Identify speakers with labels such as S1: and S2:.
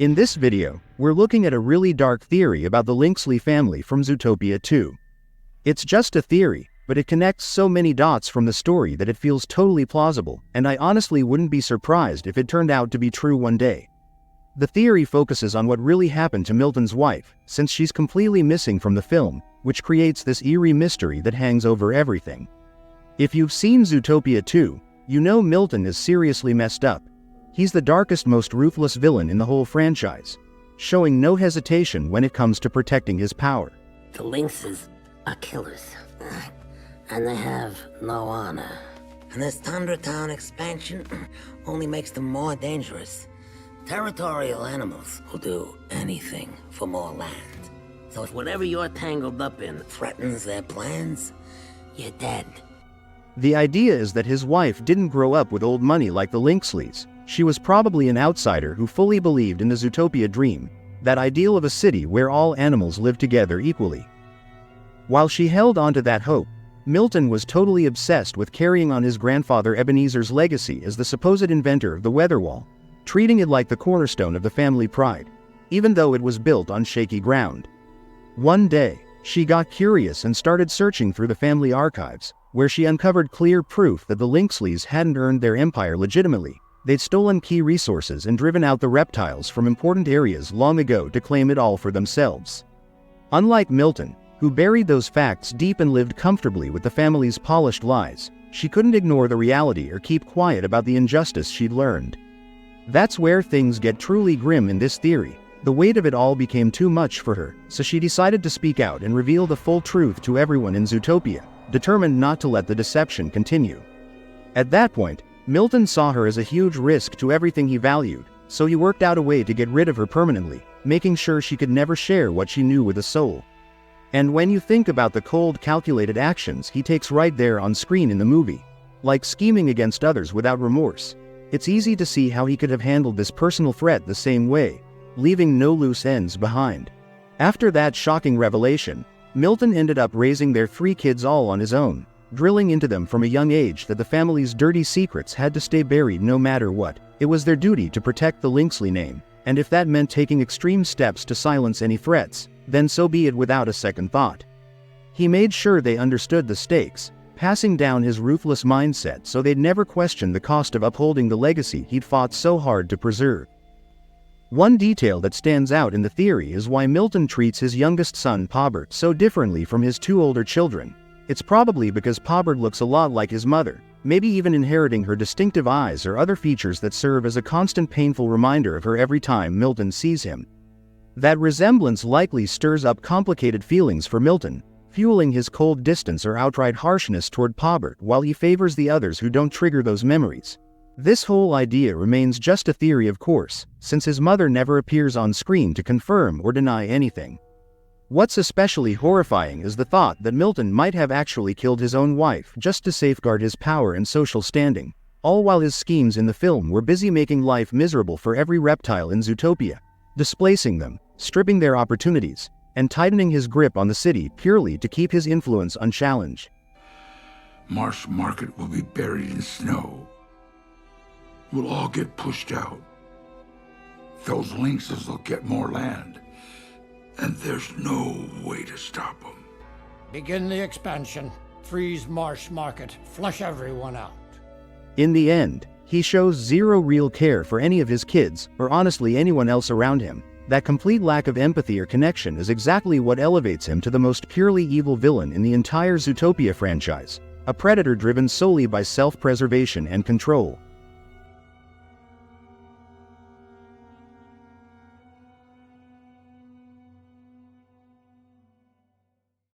S1: In this video, we're looking at a really dark theory about the Linksley family from Zootopia 2. It's just a theory, but it connects so many dots from the story that it feels totally plausible, and I honestly wouldn't be surprised if it turned out to be true one day. The theory focuses on what really happened to Milton's wife, since she's completely missing from the film, which creates this eerie mystery that hangs over everything. If you've seen Zootopia 2, you know Milton is seriously messed up. He's the darkest, most ruthless villain in the whole franchise, showing no hesitation when it comes to protecting his power.
S2: The Lynxes are killers, and they have no honor. And this Thundertown expansion only makes them more dangerous. Territorial animals will do anything for more land. So if whatever you're tangled up in threatens their plans, you're dead.
S1: The idea is that his wife didn't grow up with old money like the Linksleys. She was probably an outsider who fully believed in the Zootopia dream, that ideal of a city where all animals live together equally. While she held on to that hope, Milton was totally obsessed with carrying on his grandfather Ebenezer's legacy as the supposed inventor of the weather wall, treating it like the cornerstone of the family pride, even though it was built on shaky ground. One day, she got curious and started searching through the family archives, where she uncovered clear proof that the Linksleys hadn't earned their empire legitimately. They'd stolen key resources and driven out the reptiles from important areas long ago to claim it all for themselves. Unlike Milton, who buried those facts deep and lived comfortably with the family's polished lies, she couldn't ignore the reality or keep quiet about the injustice she'd learned. That's where things get truly grim in this theory. The weight of it all became too much for her, so she decided to speak out and reveal the full truth to everyone in Zootopia, determined not to let the deception continue. At that point, Milton saw her as a huge risk to everything he valued, so he worked out a way to get rid of her permanently, making sure she could never share what she knew with a soul. And when you think about the cold, calculated actions he takes right there on screen in the movie, like scheming against others without remorse, it's easy to see how he could have handled this personal threat the same way, leaving no loose ends behind. After that shocking revelation, Milton ended up raising their 3 kids all on his own, drilling into them from a young age that the family's dirty secrets had to stay buried no matter what. It was their duty to protect the Linksley name, and if that meant taking extreme steps to silence any threats, then so be it without a second thought. He made sure they understood the stakes, passing down his ruthless mindset so they'd never question the cost of upholding the legacy he'd fought so hard to preserve. One detail that stands out in the theory is why Milton treats his youngest son Pobert so differently from his 2 older children. It's probably because Pobert looks a lot like his mother, maybe even inheriting her distinctive eyes or other features that serve as a constant painful reminder of her every time Milton sees him. That resemblance likely stirs up complicated feelings for Milton, fueling his cold distance or outright harshness toward Pobert while he favors the others who don't trigger those memories. This whole idea remains just a theory, of course, since his mother never appears on screen to confirm or deny anything. What's especially horrifying is the thought that Milton might have actually killed his own wife just to safeguard his power and social standing, all while his schemes in the film were busy making life miserable for every reptile in Zootopia, displacing them, stripping their opportunities, and tightening his grip on the city purely to keep his influence unchallenged.
S3: Marsh Market will be buried in snow. We'll all get pushed out. Those lynxes will get more land. And there's no way to stop them.
S4: Begin the expansion. Freeze Marsh Market. Flush everyone out.
S1: In the end, he shows zero real care for any of his kids, or honestly anyone else around him. That complete lack of empathy or connection is exactly what elevates him to the most purely evil villain in the entire Zootopia franchise, a predator driven solely by self-preservation and control.